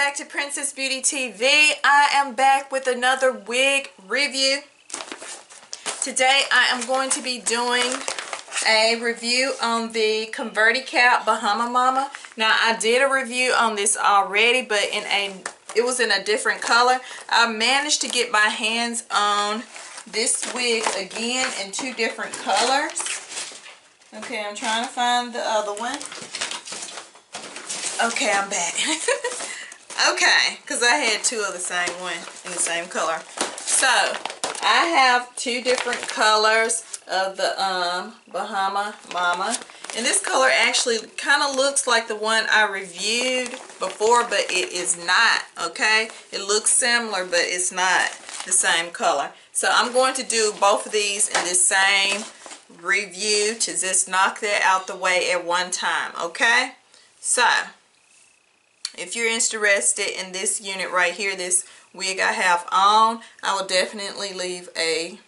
back to Princess Beauty TV. I am back with another wig review. Today I am going to be doing a review on the Converti Cap Bahama Mama. Now I did a review on this already, but it was in a different color. I managed to get my hands on this wig again in two different colors. Okay, I'm trying to find the other one. Okay, I'm back. Okay, because I had two of the same one in the same color. So, I have two different colors of the Bahama Mama. And this color actually kind of looks like the one I reviewed before, but it is not, okay? It looks similar, but it's not the same color. So, I'm going to do both of these in the same review to just knock that out the way at one time, okay? So, if you're interested in this unit right here, this wig I have on, I will definitely leave a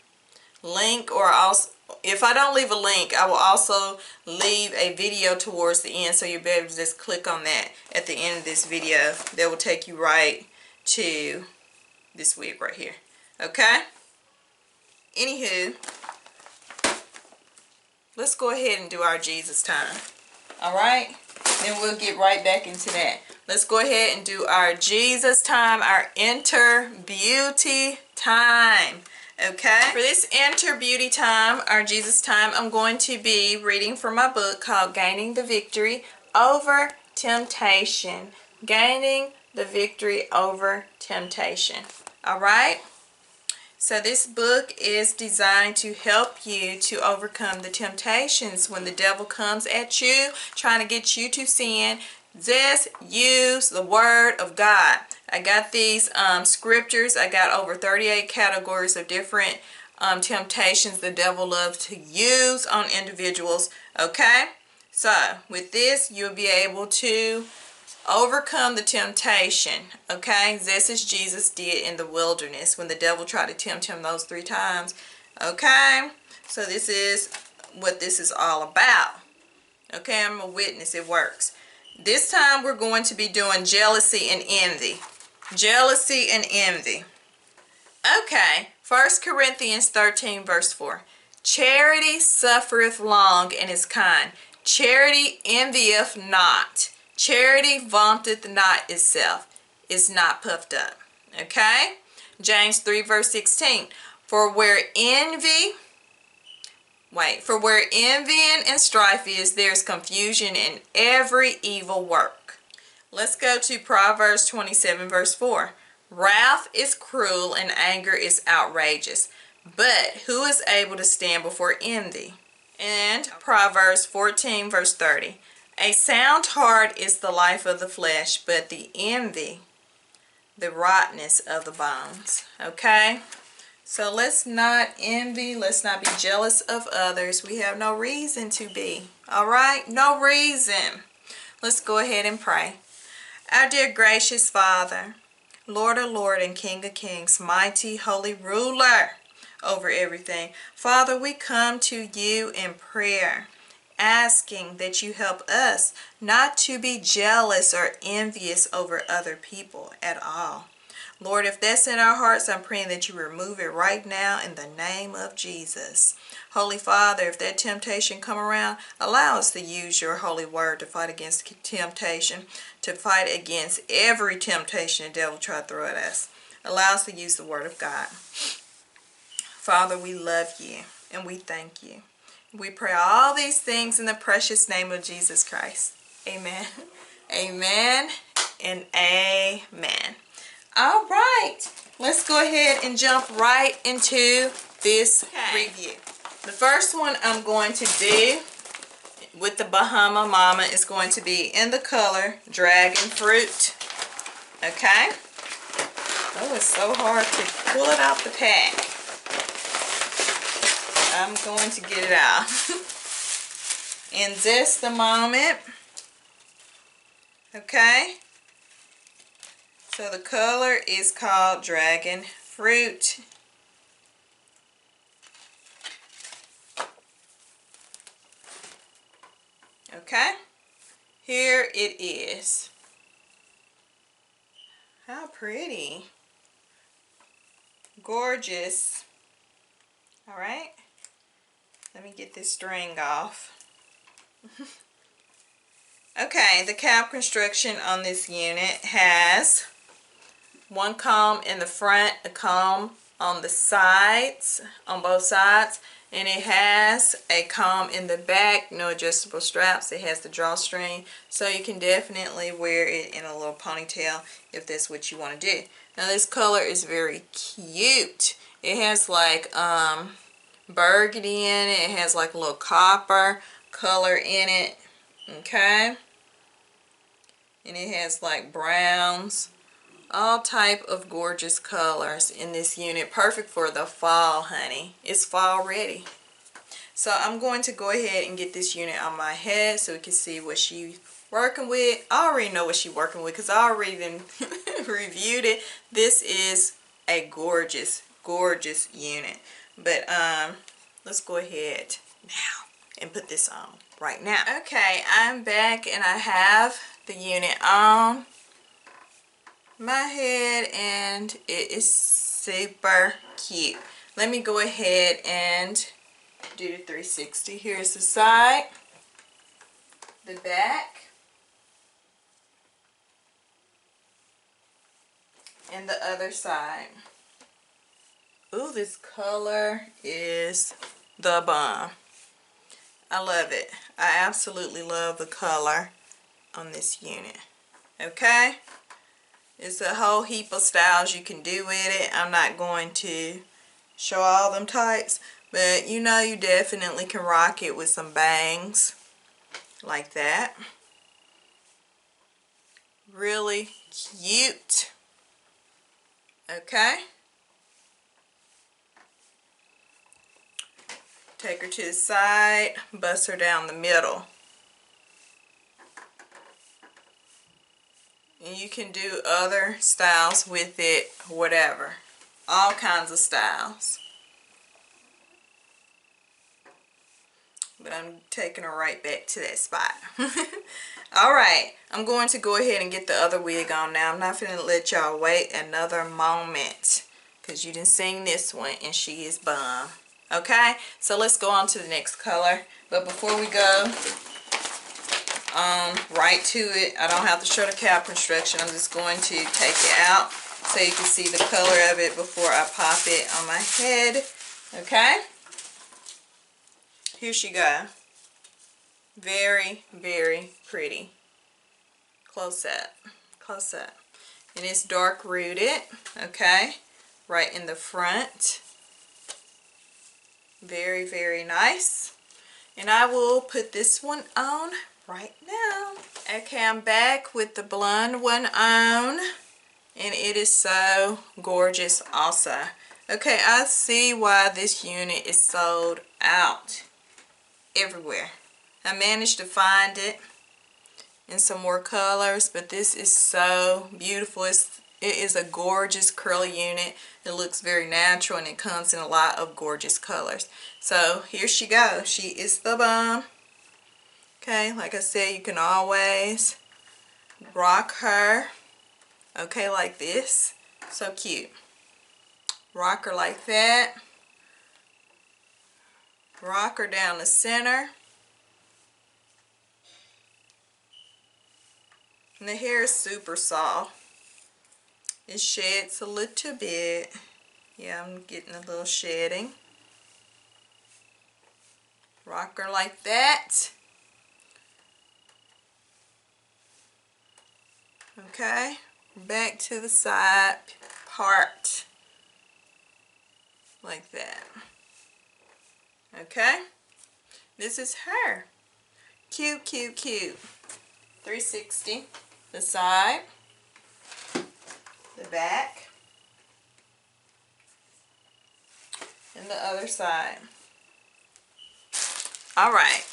link, or also, if I don't leave a link, I will also leave a video towards the end, so you'll be able to just click on that at the end of this video. That will take you right to this wig right here, okay? Anywho, let's go ahead and do our Jesus time, alright? Then we'll get right back into that. Let's go ahead and do our Jesus time, our Enter Beauty time. Okay? For this Enter Beauty time, our Jesus time, I'm going to be reading from my book called Gaining the Victory Over Temptation. Gaining the Victory Over Temptation. Alright? So this book is designed to help you to overcome the temptations when the devil comes at you, trying to get you to sin. Just use the Word of God. I got these scriptures. I got over 38 categories of different temptations the devil loves to use on individuals. Okay? So, with this, you'll be able to overcome the temptation. Okay? This is Jesus did in the wilderness when the devil tried to tempt him those 3 times. Okay? So, this is what this is all about. Okay? I'm a witness. It works. This time we're going to be doing jealousy and envy. Jealousy and envy. Okay, 1 Corinthians 13 verse 4. Charity suffereth long and is kind. Charity envieth not. Charity vaunteth not itself. Is not puffed up. Okay? James 3 verse 16. For where envying and strife is, there's confusion in every evil work. Let's go to Proverbs 27 verse 4. Wrath is cruel and anger is outrageous, but who is able to stand before envy? And Proverbs 14 verse 30. A sound heart is the life of the flesh, but the envy, the rottenness of the bones. Okay? So let's not envy, let's not be jealous of others. We have no reason to be, all right? No reason. Let's go ahead and pray. Our dear gracious Father, Lord of Lords and King of Kings, mighty, holy ruler over everything. Father, we come to you in prayer, asking that you help us not to be jealous or envious over other people at all. Lord, if that's in our hearts, I'm praying that you remove it right now in the name of Jesus. Holy Father, if that temptation come around, allow us to use your holy word to fight against temptation, to fight against every temptation the devil try to throw at us. Allow us to use the word of God. Father, we love you and we thank you. We pray all these things in the precious name of Jesus Christ. Amen. Amen and amen. All right, let's go ahead and jump right into this review. The first one I'm going to do with the Bahama Mama is going to be in the color Dragon Fruit. Okay. Oh, it's so hard to pull it out the pack. I'm going to get it out in just a moment. Okay. So the color is called Dragon Fruit. Okay, here it is. How pretty. Gorgeous. All right. Let me get this string off. Okay, the cap construction on this unit has one comb in the front, a comb on the sides, on both sides, and it has a comb in the back, no adjustable straps. It has the drawstring, so you can definitely wear it in a little ponytail if that's what you want to do. Now this color is very cute. It has like burgundy in it. It has like a little copper color in it. Okay, and it has like browns, all type of gorgeous colors in this unit. Perfect for the fall, honey. It's fall ready. So I'm going to go ahead and get this unit on my head so we can see what she's working with. I already know what she's working with because I already been reviewed it. This is a gorgeous, gorgeous unit. But let's go ahead now and put this on right now. Okay, I'm back and I have the unit on my head and it is super cute. Let me go ahead and do the 360. Here's the side, the back, and the other side. Ooh, this color is the bomb. I love it. I absolutely love the color on this unit. Okay? It's a whole heap of styles you can do with it. I'm not going to show all them types, but you know you definitely can rock it with some bangs like that. Really cute. Okay? Take her to the side, bust her down the middle. And you can do other styles with it, whatever. All kinds of styles. But I'm taking her right back to that spot. Alright, I'm going to go ahead and get the other wig on now. I'm not going to let y'all wait another moment, because you didn't sing this one and she is bomb. Okay, so let's go on to the next color. But before we go right to it, I don't have to show the cap construction. I'm just going to take it out so you can see the color of it before I pop it on my head. Okay, here she go. Very, very pretty. Close up, close up. And it's dark rooted, okay, right in the front. Very, very nice. And I will put this one on right now. Okay, I'm back with the blonde one on, and it is so gorgeous also. Okay, I see why this unit is sold out everywhere. I managed to find it in some more colors, but this is so beautiful. It is a gorgeous curly unit. It looks very natural and it comes in a lot of gorgeous colors. So here she goes. She is the bomb. Okay, like I said, you can always rock her, okay, like this. So cute. Rock her like that. Rock her down the center. And the hair is super soft. It sheds a little bit. Yeah, I'm getting a little shedding. Rock her like that. Okay, back to the side part. Like that. Okay, this is her. Cute, cute, cute. 360. The side. The back. And the other side. Alright.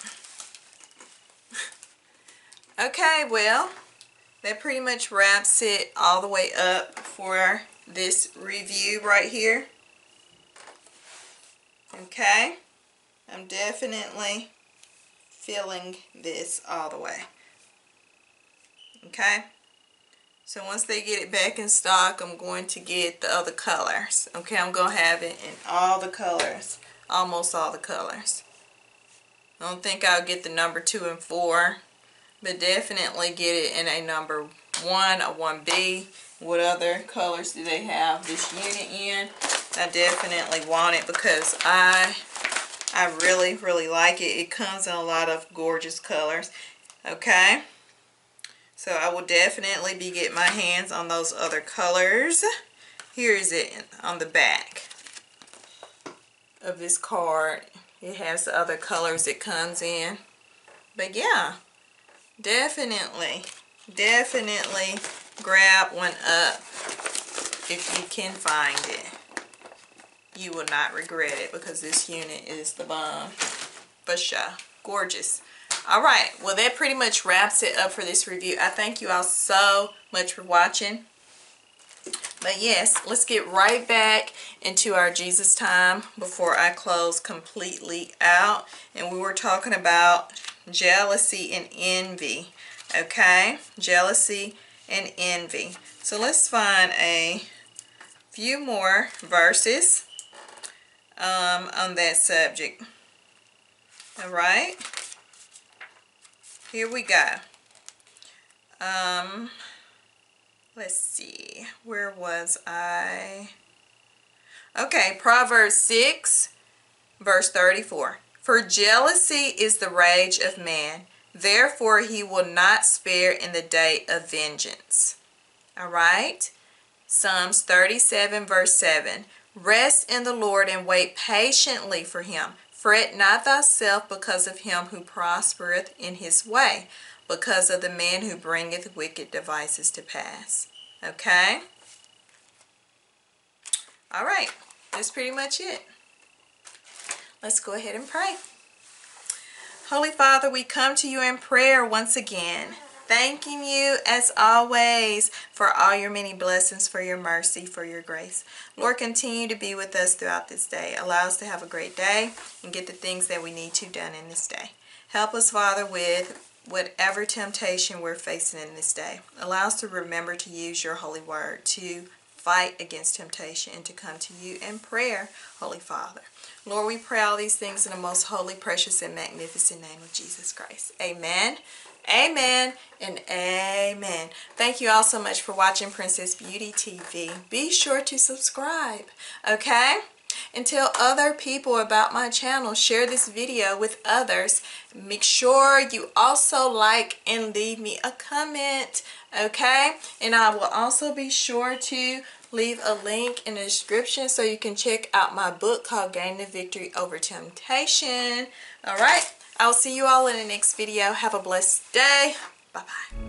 Okay, well, that pretty much wraps it all the way up for this review right here. Okay, I'm definitely feeling this all the way. Okay, So once they get it back in stock, I'm going to get the other colors. Okay, I'm going to have it in all the colors. Almost all the colors. I don't think I'll get the number 2 and 4. But definitely get it in a number 1 or 1B. What other colors do they have this unit in? I definitely want it because I really, really like it. It comes in a lot of gorgeous colors. Okay. So I will definitely be getting my hands on those other colors. Here is it on the back of this card. It has the other colors it comes in. But yeah, definitely grab one up if you can find it. You will not regret it because this unit is the bomb. For sure. Gorgeous. Alright, well that pretty much wraps it up for this review. I thank you all so much for watching. But yes, let's get right back into our Jesus time before I close completely out. And we were talking about jealousy and envy. Okay? Jealousy and envy. So let's find a few more verses on that subject. Alright? Here we go. Let's see. Where was I? Okay, Proverbs 6, verse 34. For jealousy is the rage of man, therefore he will not spare in the day of vengeance. Alright? Psalms 37, verse 7. Rest in the Lord and wait patiently for him. Fret not thyself because of him who prospereth in his way, because of the man who bringeth wicked devices to pass. Okay? Alright, that's pretty much it. Let's go ahead and pray. Holy Father, we come to you in prayer once again, thanking you as always for all your many blessings, for your mercy, for your grace. Lord, continue to be with us throughout this day. Allow us to have a great day and get the things that we need to done in this day. Help us, Father, with whatever temptation we're facing in this day. Allow us to remember to use your holy word to fight against temptation and to come to you in prayer, Holy Father. Lord, we pray all these things in the most holy, precious, and magnificent name of Jesus Christ. Amen, amen, and amen. Thank you all so much for watching Princess Beauty TV. Be sure to subscribe, okay? And tell other people about my channel. Share this video with others. Make sure you also like and leave me a comment, okay? And I will also be sure to leave a link in the description so you can check out my book called Gain the Victory Over Temptation. Alright, I'll see you all in the next video. Have a blessed day. Bye-bye.